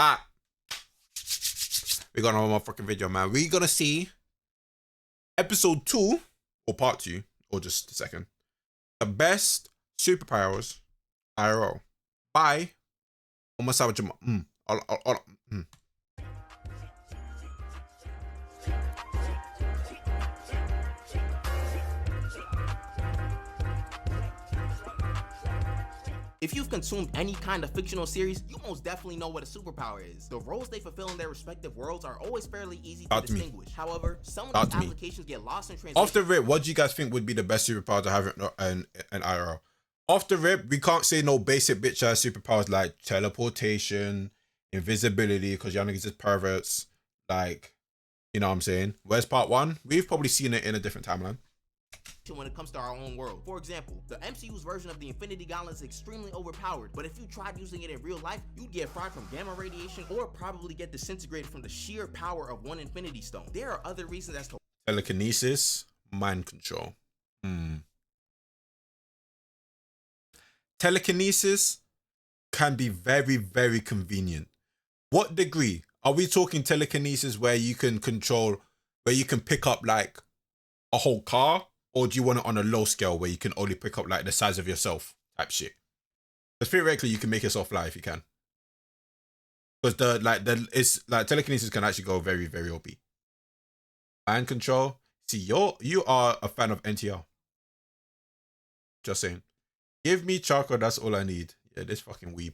Ah, we got another motherfucking video, man. We're gonna see episode 2 or part 2 or just a second. The best superpowers IRL by Omasawa Jamal. If you've consumed any kind of fictional series, you most definitely know what a superpower is. The roles they fulfill in their respective worlds are always fairly easy to distinguish. However, some of these applications get lost in translation. Off the rip, what do you guys think would be the best superpower to have in IRL? Off the rip, we can't say no basic bitch ass superpowers like teleportation, invisibility, because y'all niggas is perverts. Like, you know what I'm saying? Where's part 1? We've probably seen it in a different timeline. When it comes to our own world. For example, the MCU's version of the Infinity Gauntlet is extremely overpowered, but if you tried using it in real life, you'd get fried from gamma radiation or probably get disintegrated from the sheer power of one Infinity Stone. There are other reasons as to telekinesis, mind control. Telekinesis can be very, very convenient. What degree? Are we talking telekinesis where you can control, where you can pick up like a whole car? Or do you want it on a low scale where you can only pick up like the size of yourself type shit? Because theoretically you can make yourself fly if you can. Because it's like telekinesis can actually go very, very OP. Mind control. See, you are a fan of NTR. Just saying. Give me charcoal, that's all I need. Yeah, this fucking weeb.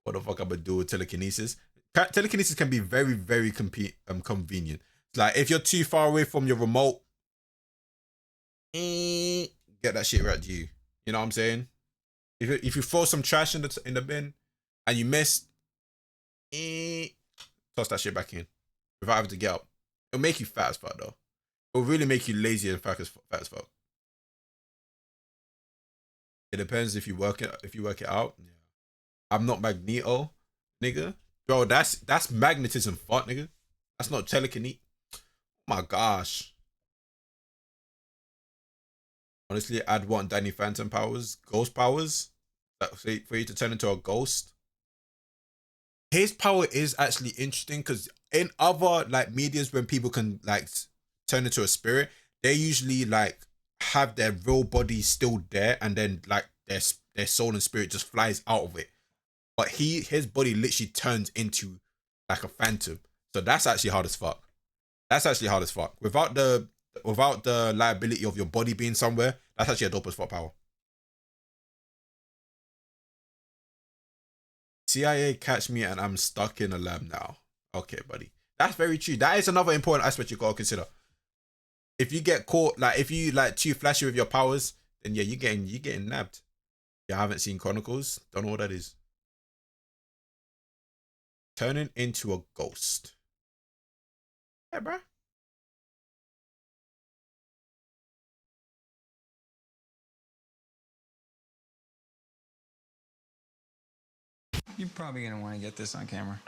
What the fuck I'm gonna do with telekinesis? Telekinesis can be very, very convenient. Like, if you're too far away from your remote, get that shit right to you. You know what I'm saying? If you throw some trash in the bin and you miss, toss that shit back in without having to get up. It'll make you fat as fuck though. It'll really make you lazy and fat as fuck. It depends if you work it out. Yeah. I'm not Magneto, nigga. Bro, that's magnetism, fuck, nigga. That's not telekinesis. Oh my gosh. Honestly, I'd want Danny Phantom powers, ghost powers, for you to turn into a ghost. His power is actually interesting because in other like medias, when people can like turn into a spirit, they usually like have their real body still there, and then like their soul and spirit just flies out of it. But his body literally turns into like a phantom. So that's actually hard as fuck. That's actually hard as fuck. Without the liability of your body being somewhere, that's actually a dope as fuck power. CIA catch me and I'm stuck in a lab now. Okay, buddy. That's very true. That is another important aspect you gotta consider. If you get caught, like if you like too flashy with your powers, then yeah, you're getting nabbed. You haven't seen Chronicles? Don't know what that is. Turning into a ghost. Yeah, bro. You're probably gonna want to get this on camera.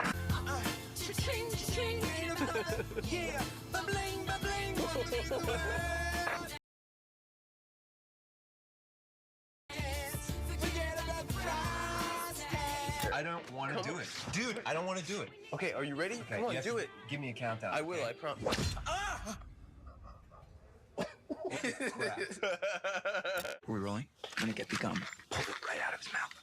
I don't want to do it. Dude, I don't want to do it. Okay, are you ready? Okay, Come on, do it. Give me a countdown. I will, I promise. Ah! Are we rolling? I'm gonna get the gum. Pull it right out of his mouth.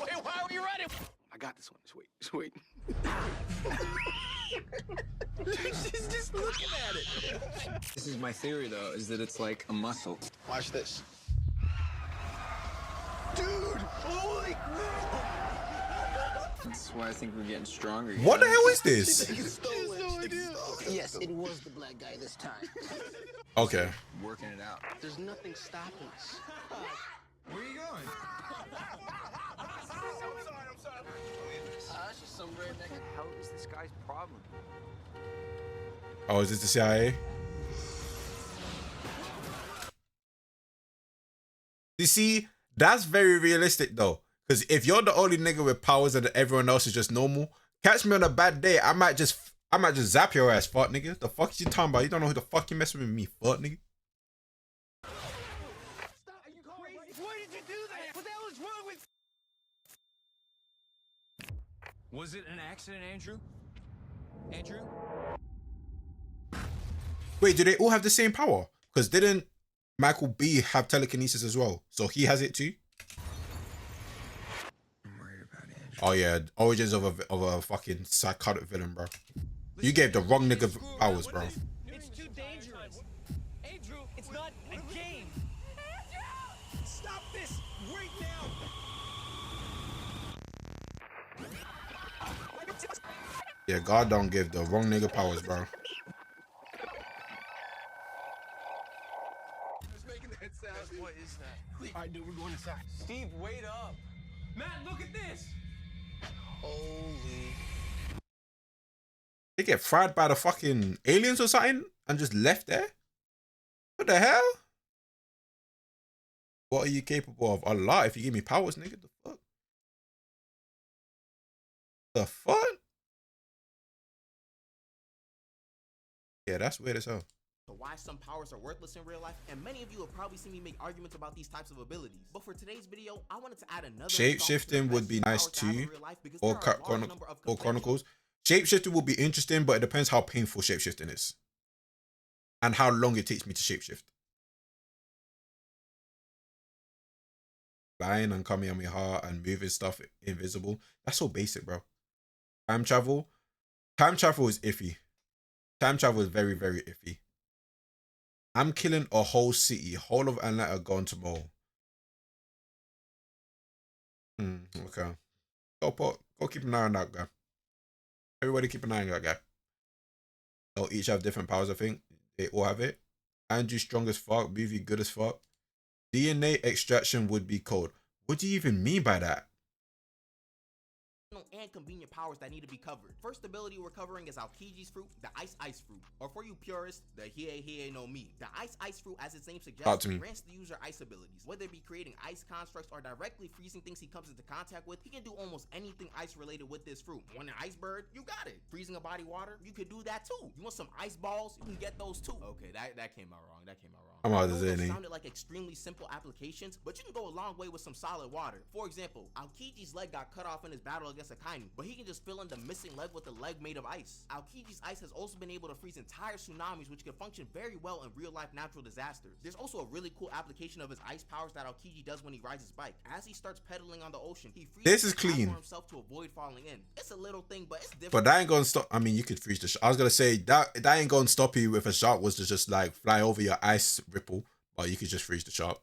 Wait, why are we running? I got this one. Just wait. She's just looking at it. This is my theory, though, is that it's like a muscle. Watch this. Dude, holy crap. That's why I think we're getting stronger. What the hell is this? Yes, it was the black guy this time. Okay. Working it out. There's nothing stopping us. Where are you going? I'm sorry. That's just some redneck. What the hell is this guy's problem? Oh, is this the CIA? You see, that's very realistic though. Because if you're the only nigga with powers and everyone else is just normal, catch me on a bad day, I might just zap your ass, fuck nigga. The fuck is you talking about? You don't know who the fuck you messing with me, fuck nigga. Why did you do that? What the hell is wrong with? Was it an accident, Andrew? Andrew? Wait, do they all have the same power? Because didn't Michael B have telekinesis as well? So he has it too? I'm worried about Andrew. Oh yeah, origins of a fucking psychotic villain, bro. You gave the wrong nigga powers, bro. It's too dangerous. Andrew, it's not a game. Andrew! Stop this right now! Yeah, God don't give the wrong nigga powers, bro. What is that? All right, dude, we're going inside. Steve, wait up. Matt, look at this. Holy. They get fried by the fucking aliens or something and just left there? What the hell? What are you capable of? A lot if you give me powers, nigga. The fuck? The fuck? Yeah, that's weird as hell. Why some powers are worthless in real life, and many of you have probably seen me make arguments about these types of abilities. But for today's video, I wanted to add another shape-shifting would be nice too, or Chronicles. Shape-shifting will be interesting, but it depends how painful shape-shifting is and how long it takes me to shape-shift. Flying and Kamehameha and moving stuff invisible, that's so basic, bro. Time travel is iffy. Time travel is very, very iffy. I'm killing a whole city, whole of Atlanta gone tomorrow. Okay. Go keep an eye on that guy. Everybody keep an eye on that guy. They'll each have different powers, I think. They all have it. Andrew strong as fuck, movie good as fuck. DNA extraction would be cold. What do you even mean by that? And convenient powers that need to be covered. First ability we're covering is Aokiji's fruit, the Ice Fruit, or for you purists, the Hiei no Mi. The Ice Fruit, as its name suggests, grants the user ice abilities. Whether it be creating ice constructs or directly freezing things he comes into contact with, he can do almost anything ice related with this fruit. Want an ice bird? You got it. Freezing a body water? You could do that too. You want some ice balls? You can get those too. Okay, that came out wrong. That came out wrong. I'm out of this. Sounded like extremely simple applications, but you can go a long way with some solid water. For example, Aokiji's leg got cut off in his battle against Akainu, but he can just fill in the missing leg with a leg made of ice. Aokiji's ice has also been able to freeze entire tsunamis, which can function very well in real-life natural disasters. There's also a really cool application of his ice powers that Aokiji does when he rides his bike. As he starts pedaling on the ocean, he freezes himself to avoid falling in. It's a little thing, but it's different. But that ain't gonna stop. I mean, you could freeze the shark. I was gonna say that ain't gonna stop you if a shark was to just like fly over your ice ripple, but you could just freeze the shark.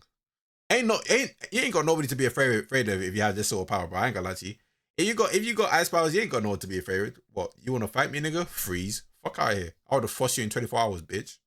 You ain't got nobody to be afraid of if you have this sort of power, bro. I ain't gonna lie to you. If you got ice powers, you ain't got no one to be afraid of. What, you wanna fight me, nigga? Freeze. Fuck out of here. I would've forced you in 24 hours, bitch.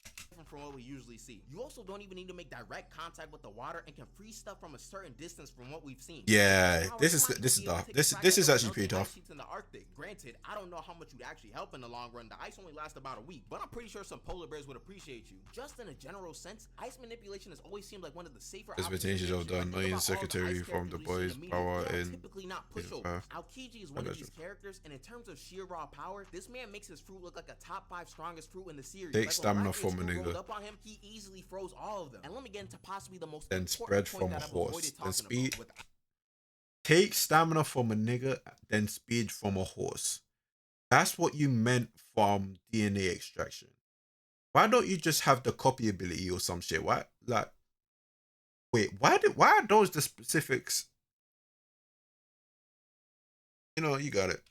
From what we usually see. You also don't even need to make direct contact with the water and can freeze stuff from a certain distance from what we've seen. Yeah, this is tough. This is actually pretty tough. In the Arctic. Granted, I don't know how much you'd actually help in the long run. The ice only lasts about a week, but I'm pretty sure some polar bears would appreciate you. Just in a general sense, ice manipulation has always seemed like one of the safer options of the annoying secretary from the boys' power in typically not pushovers. Aokiji is one of these characters, and in terms of sheer raw power, this man makes his fruit look like a top 5 strongest fruit in the series. Take stamina from a nigga. Up on him, he easily froze all of them. And let me get into possibly the most then spread from a horse. Then speed. Take stamina from a nigga, then speed from a horse. That's what you meant from DNA extraction. Why don't you just have the copy ability or some shit? Why, like, wait, why are those the specifics? You know, you got it.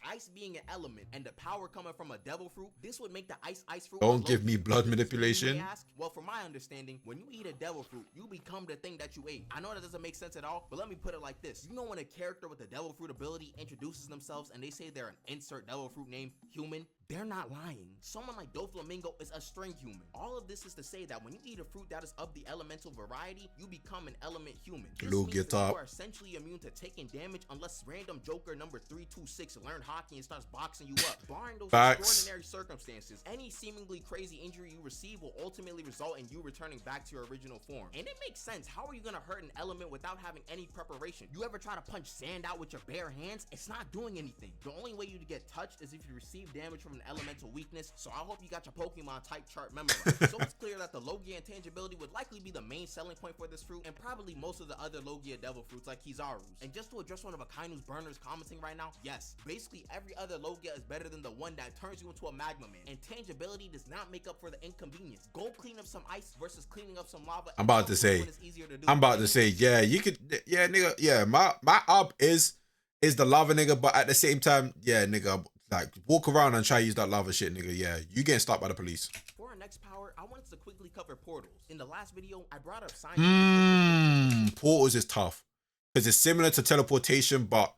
Ice being an element and the power coming from a devil fruit, this would make the ice fruit. Don't give me blood manipulation. Well, from my understanding, when you eat a devil fruit, you become the thing that you ate. I know that doesn't make sense at all, but let me put it like this. You know when a character with a devil fruit ability introduces themselves and they say they're an insert devil fruit name human? They're not lying. Someone like Doflamingo is a string human. All of this is to say that when you eat a fruit that is of the elemental variety, you become an element human. This means that you are essentially immune to taking damage unless random Joker number 326 learned hockey and starts boxing you up. Barring those extraordinary circumstances, any seemingly crazy injury you receive will ultimately result in you returning back to your original form. And it makes sense. How are you gonna hurt an element without having any preparation? You ever try to punch sand out with your bare hands? It's not doing anything. The only way you get touched is if you receive damage from an elemental weakness, so I hope you got your Pokemon type chart memorized. So it's clear that the Logia intangibility would likely be the main selling point for this fruit, and probably most of the other Logia devil fruits like Kizaru's. And just to address one of Akainu's burners commenting right now, yes, basically every other Logia is better than the one that turns you into a Magma Man, and tangibility does not make up for the inconvenience. Go clean up some ice versus cleaning up some lava. I'm about to say, yeah, you could, yeah, nigga, yeah, my up is the lava, nigga, but at the same time, yeah, nigga, like, walk around and try to use that lava shit, nigga, yeah, you getting stopped by the police. For our next power, I wanted to quickly cover portals. In the last video, I brought up science. Portals is tough, because it's similar to teleportation, but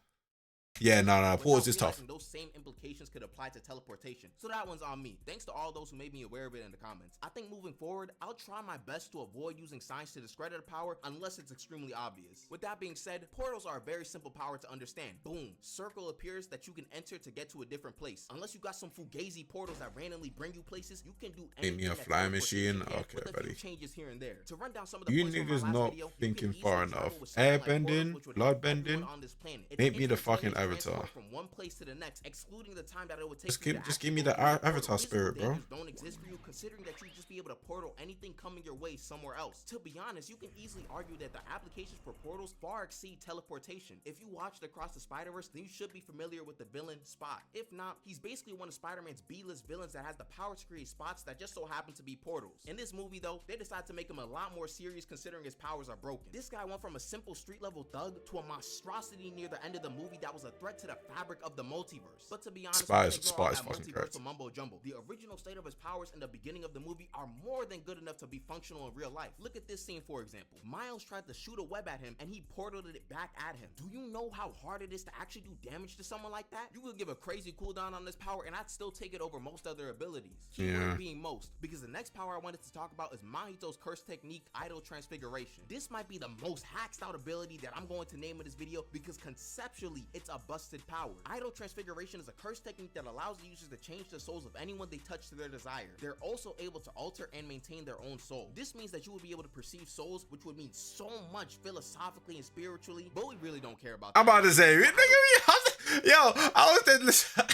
yeah, no, portals is tough. Those same implications could apply to teleportation, so that one's on me. Thanks to all those who made me aware of it in the comments. I think moving forward, I'll try my best to avoid using science to discredit a power unless it's extremely obvious. With that being said, portals are a very simple power to understand. Boom, circle appears that you can enter to get to a different place. Unless you got some fugazi portals that randomly bring you places, you can do anything. Make me a flying machine? Okay, with a buddy. few changes here and there. To run down some of the You points niggas from my last not video, thinking you can far easily travel enough. with something like Airbending, portals, which would blood help bending. everyone on this planet. It's Make me the instantaneous fucking avatar. transport from one place to the next, excluding the time that it would take. Just give me the avatar spirit, bro. Don't exist for you, considering that you just be able to portal anything coming your way somewhere else. To be honest, you can easily argue that the applications for portals far exceed teleportation. If you watched Across the Spider-Verse, then you should be familiar with the villain Spot. If not, he's basically one of Spider-Man's B-list villains that has the power to create spots that just so happen to be portals. In this movie though, they decided to make him a lot more serious considering his powers are broken. This guy went from a simple street level thug to a monstrosity near the end of the movie that was a threat to the fabric of the multiverse. But to be honest, Spy is fucking correct. Mumbo jumbo. The original state of his powers in the beginning of the movie are more than good enough to be functional in real life. Look at this scene for example. Miles tried to shoot a web at him and he portaled it back at him. Do you know how hard it is to actually do damage to someone like that? You could give a crazy cooldown on this power and I'd still take it over most other abilities. Keyword being most, because the next power I wanted to talk about is Mahito's curse technique, Idol Transfiguration. This might be the most hacked out ability that I'm going to name in this video because conceptually it's a busted power. Idol Transfiguration is a curse technique that allows the users to change the souls of anyone they touch to their desire. They're also able to alter and maintain their own soul. This means that you would be able to perceive souls, which would mean so much philosophically and spiritually, but we really don't care about that. I'm about to say, nigga, yo, I was there,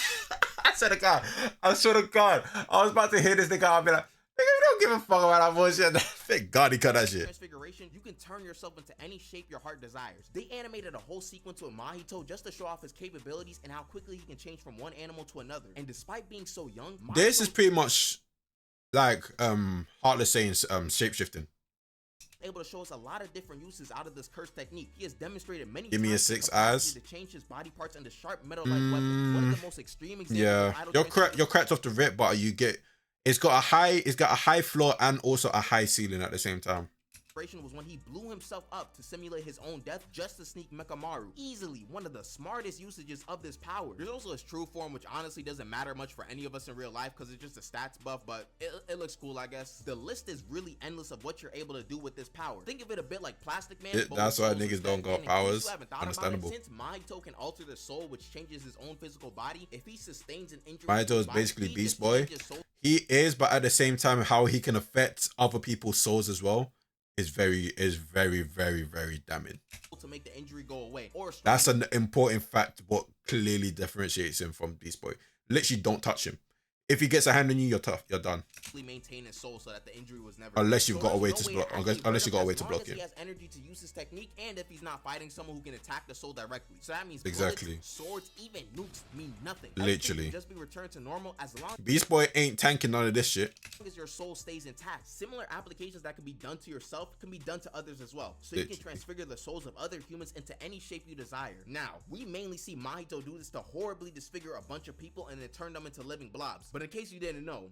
I swear to God, I was about to hit this nigga, I'll be like, nigga, we don't give a fuck about that bullshit. Thank God he cut that shit. Transfiguration, you can turn yourself into any shape your heart desires. They animated a whole sequence with Mahito just to show off his capabilities and how quickly he can change from one animal to another. And despite being so young, this is pretty much like Heartless saying shapeshifting. Able to show us a lot of different uses out of this curse technique. He has demonstrated many Give me a times 6 the ability eyes. to change his body parts into sharp metal-like weapons. One of the most extreme examples. Yeah, you're cracked off the rip, but you get it's got a high floor and also a high ceiling at the same time. Was when he blew himself up to simulate his own death just to sneak Mekamaru. Easily one of the smartest usages of this power. There's also his true form, which honestly doesn't matter much for any of us in real life because it's just a stats buff, but it looks cool, I guess. The list is really endless of what you're able to do with this power. Think of it a bit like Plastic Man. That's why niggas don't got powers. Understandable. Since Mahito can alter the soul, which changes his own physical body, if he sustains an injury, Mahito is basically Beast Boy. He is, but at the same time, how he can affect other people's souls as well is very, very damning. To make the injury go away. Or that's an important fact. What clearly differentiates him from Beast Boy. Literally, don't touch him. If he gets a hand on you, you're tough. You're done. Maintain his soul so that the injury was never. Unless you've got a way to block. Unless you got a way to block him. He has energy to use his technique, and if he's not fighting someone who can attack the soul directly. So that means exactly. Bullets, swords, even nukes mean nothing. Literally. Just be returned to normal as long. Beast Boy ain't tanking none of this shit. As long as your soul stays intact. Similar applications that can be done to yourself can be done to others as well. So you can transfigure the souls of other humans into any shape you desire. Now, we mainly see Mahito do this to horribly disfigure a bunch of people and then turn them into living blobs. But in case you didn't know,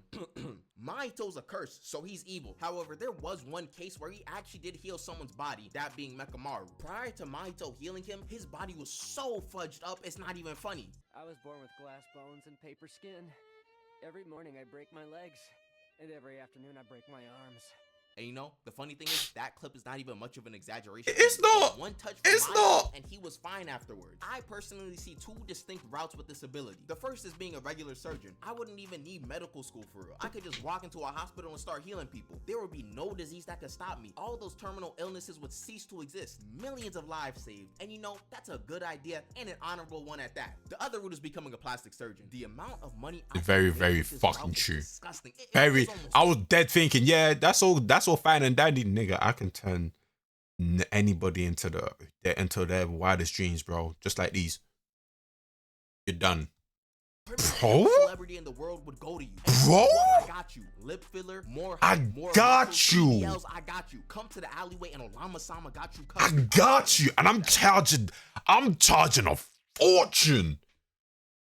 Mahito's a curse, so he's evil. However, there was one case where he actually did heal someone's body, that being Mekamaru. Prior to Mahito healing him, his body was so fudged up, it's not even funny. I was born with glass bones and paper skin. Every morning I break my legs, and every afternoon I break my arms. And you know, the funny thing is, that clip is not even much of an exaggeration. It's not. One touch It's from not. and he was fine afterwards. I personally see two distinct routes with this ability. The first is being a regular surgeon. I wouldn't even need medical school for real. I could just walk into a hospital and start healing people. There would be no disease that could stop me. All those terminal illnesses would cease to exist. Millions of lives saved. And you know, that's a good idea and an honorable one at that. The other route is becoming a plastic surgeon. The amount of money I Very, could very make with this fucking route is true. disgusting. Very. It's almost I was dead thinking, yeah, that's all fine and dandy, nigga. I can turn anybody into their wildest dreams, bro. Just like these. You're done. Bro? Celebrity in the world would go to you. Bro? I got you. Lip filler, more height, more got muscles, you. BBLs, I got you. Come to the alleyway and Olama-sama got you I covered. got you. And I'm charging a fortune.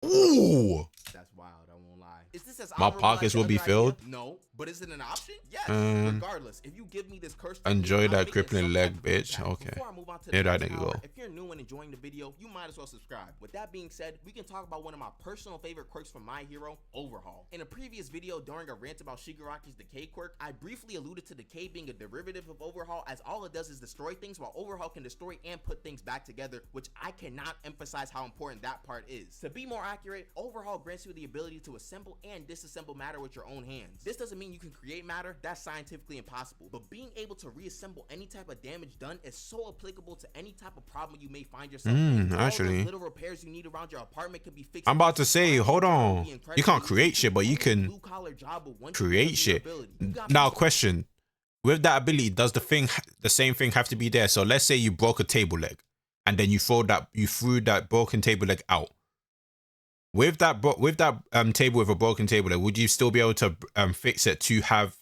Ooh. That's wild, I won't lie. Is this as My honorable pockets as the will be other filled? idea? No, but is it an option? Yes. Um, Regardless, if you give me this curse, enjoy I'm that making crippling some leg, type of bitch. impact. Okay. Before I move on to Yeah, the that next nigga power, go. if you're new and enjoying the video, you might as well subscribe. With that being said, we can talk about one of my personal favorite quirks from My Hero, Overhaul. In a previous video during a rant about Shigaraki's Decay quirk, I briefly alluded to Decay being a derivative of Overhaul, as all it does is destroy things, while Overhaul can destroy and put things back together, which I cannot emphasize how important that part is. To be more accurate, Overhaul grants you the ability to assemble and disassemble matter with your own hands. This doesn't mean you can create matter, that's scientifically impossible, but being able to reassemble any type of damage done is so applicable to any type of problem you may find yourself in. All actually. those little repairs you need around your apartment can be fixed. I'm about to say, hold on. You can't create shit, but you can Blue-collar job with one create trick shit. of your ability. You got Now, people- question. With that ability, does the same thing have to be there? So let's say you broke a table leg and then you threw that broken table leg out. With that table with a broken table leg, would you still be able to fix it to have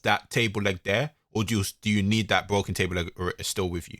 that table leg there, or do you need that broken table leg still with you?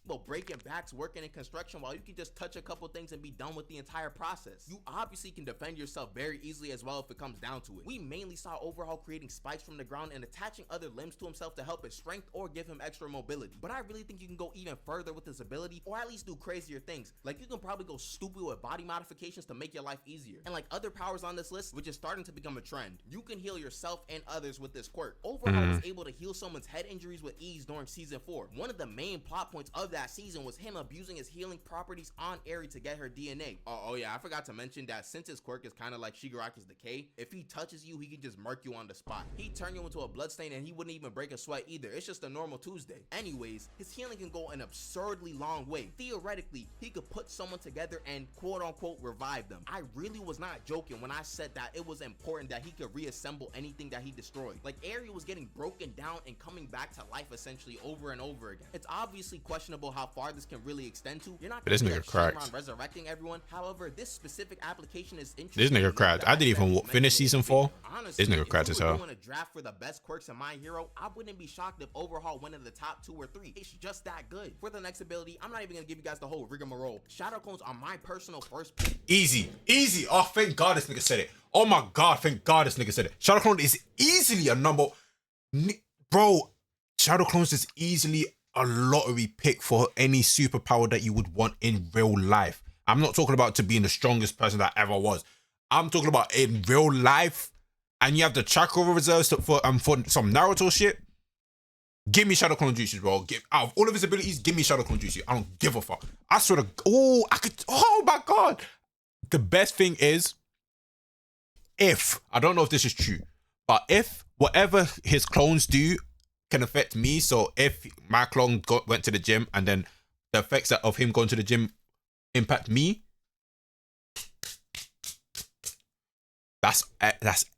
Well, breaking backs, working in construction, while you can just touch a couple things and be done with the entire process. You obviously can defend yourself very easily as well if it comes down to it. We mainly saw Overhaul creating spikes from the ground and attaching other limbs to himself to help his strength or give him extra mobility. But I really think you can go even further with this ability, or at least do crazier things. Like, you can probably go stupid with body modifications to make your life easier. And like other powers on this list, which is starting to become a trend, you can heal yourself and others with this quirk. Overhaul was able to heal someone's head injuries with ease during season 4. One of the main plot points of that season was him abusing his healing properties on Eri to get her DNA. Oh yeah, I forgot to mention that since his quirk is kind of like Shigaraki's Decay, if he touches you, he can just murk you on the spot. He'd turn you into a bloodstain and he wouldn't even break a sweat either. It's just a normal Tuesday. Anyways, his healing can go an absurdly long way. Theoretically, he could put someone together and quote unquote revive them. I really was not joking when I said that it was important that he could reassemble anything that he destroyed. Like, Eri was getting broken down and coming back to life essentially over and over again. It's obviously questionable how far this can really extend to. You're not This gonna nigga like cracked. Shenron resurrecting everyone. However, this specific application is interesting. This nigga enough cracked. that I didn't even mentioned finish it in season the video. 4. Honestly, This nigga cracked if as we were hell. doing a draft for the best quirks in My Hero, I wouldn't be shocked if Overhaul went in the top 2 or 3. It's just that good. For the next ability, I'm not even gonna give you guys the whole rigmarole. Shadow clones are my personal first pick. Easy. Oh, thank God this nigga said it. Oh my God, thank God this nigga said it. Shadow Clone is easily a number. Bro, Shadow Clones is easily a lottery pick for any superpower that you would want in real life. I'm not talking about to being the strongest person that ever was. I'm talking about in real life, and you have the chakra reserves for some Naruto shit. Give me Shadow Clone Jutsu, bro. Out of all of his abilities, give me Shadow Clone Jutsu. I don't give a fuck. I swear to, oh my God. The best thing is, I don't know if this is true, but if whatever his clones do can affect me, so if my clone went to the gym and then the effects of him going to the gym impact me, that's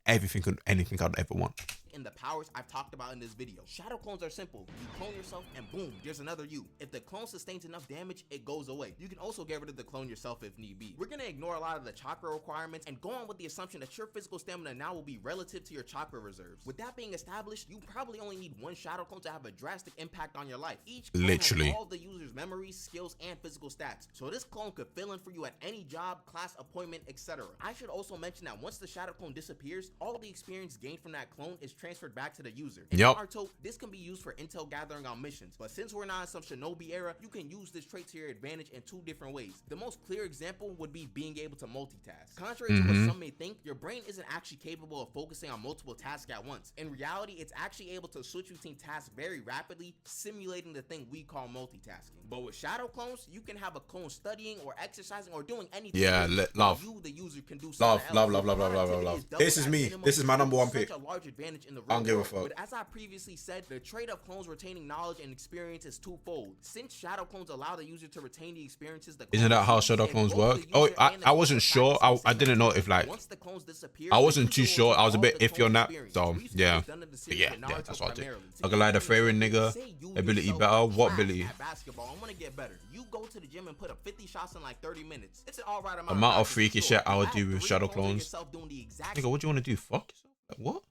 everything and anything I'd ever want. In the powers I've talked about in this video. Shadow clones are simple. You clone yourself and boom, there's another you. If the clone sustains enough damage, it goes away. You can also get rid of the clone yourself if need be. We're gonna ignore a lot of the chakra requirements and go on with the assumption that your physical stamina now will be relative to your chakra reserves. With that being established, you probably only need one shadow clone to have a drastic impact on your life. Each clone Literally. has all the user's memories, skills, and physical stats. So this clone could fill in for you at any job, class, appointment, etc. I should also mention that once the shadow clone disappears, all the experience gained from that clone is transferred back to the user. In Yep. Naruto, this can be used for intel gathering on missions, but since we're not in some Shinobi era, you can use this trait to your advantage in 2 different ways. The most clear example would be being able to multitask. Contrary to what some may think, your brain isn't actually capable of focusing on multiple tasks at once. In reality, it's actually able to switch between tasks very rapidly, simulating the thing we call multitasking. But with shadow clones, you can have a clone studying or exercising or doing anything. Yeah, love. You, the user, can do Love. Productivity This is doubled me. at minimum, This is my which number one such pick. a large advantage in the I don't give a world. fuck. But as I previously said, the trait of clones retaining knowledge and experience is twofold. Since shadow clones allow the user to retain the experiences, Isn't that how shadow clones work? Oh, I wasn't sure. I didn't know if like I wasn't too sure. I was a bit iffy on that. So yeah, but yeah, that's what I did. I could lie the Fairing nigga ability better. What ability? Basketball, I want to get better. You go to the gym and put up 50 shots in like 30 minutes. It's an alright Amount of freaky shit I would do with shadow clones. Nigga, what do you want to do? Fuck yourself? Like, what?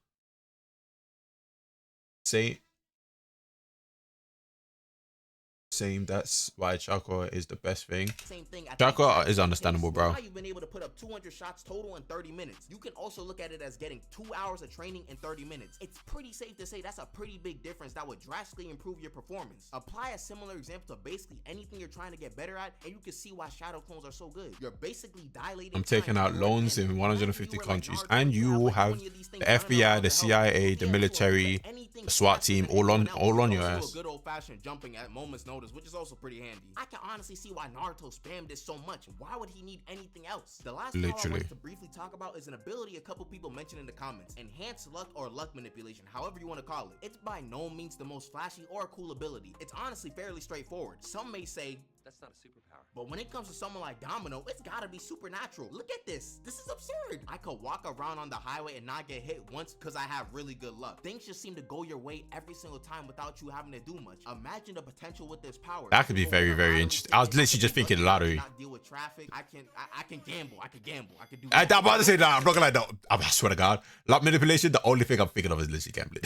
Saying that's why chakra is the best thing. Chakra is understandable, bro. Now you've been able to put up 200 shots total in 30 minutes. You can also look at it as getting 2 hours of training in 30 minutes. It's pretty safe to say that's a pretty big difference that would drastically improve your performance. Apply a similar example to basically anything you're trying to get better at, and you can see why shadow clones are so good. You're basically dilating. I'm taking out loans in 150 countries, and you will have the FBI, the CIA, the military, the SWAT team all on your ass. Good old-fashioned jumping at moment's notice, which is also pretty handy. I can honestly see why Naruto spammed this so much. Why would he need anything else? The last power I want to briefly talk about is an ability a couple people mentioned in the comments. Enhanced luck or luck manipulation, however you want to call it. It's by no means the most flashy or cool ability. It's honestly fairly straightforward. Some may say, That's not a superpower. but when it comes to someone like Domino, it's gotta be supernatural. Look at this. This is absurd. I could walk around on the highway and not get hit once because I have really good luck. Things just seem to go your way every single time without you having to do much. Imagine the potential with this power. That could be very, very interesting. I was literally just thinking lottery. Not deal with traffic. I can gamble. I could do. I'm about to say that. I'm not gonna lie. I swear to God, luck manipulation. The only thing I'm thinking of is literally gambling.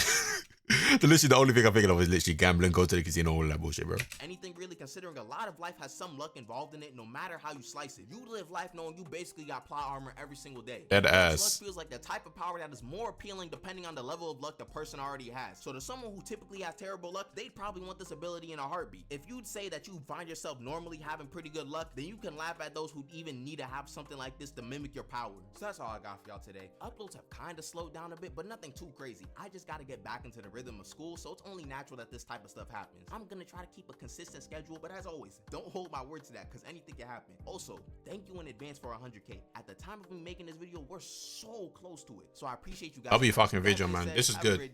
The only thing I'm thinking of is literally gambling, go to the casino, all that bullshit, bro. Anything really, considering a lot of life has some luck involved in it, no matter how you slice it. You live life knowing you basically got plot armor every single day. That ass. Luck feels like the type of power that is more appealing depending on the level of luck the person already has. So to someone who typically has terrible luck, they'd probably want this ability in a heartbeat. If you'd say that you find yourself normally having pretty good luck, then you can laugh at those who even need to have something like this to mimic your power. So that's all I got for y'all today. Uploads have kind of slowed down a bit, but nothing too crazy. I just got to get back into the rhythm of school, so it's only natural that this type of stuff happens. I'm gonna try to keep a consistent schedule, but as always, don't hold my word to that because anything can happen. Also, thank you in advance for 100K. At the time of me making this video, we're so close to it. So I appreciate you guys. That'll be a fucking video, man. This is good.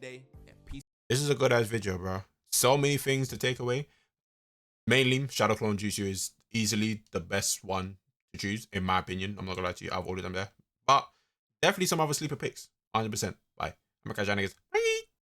This is a good ass video, bro. So many things to take away. Mainly, Shadow Clone Jutsu is easily the best one to choose, in my opinion. I'm not gonna lie to you, I've all of them there. But definitely some other sleeper picks. 100%. Bye. I'm a casual niggas. Bye.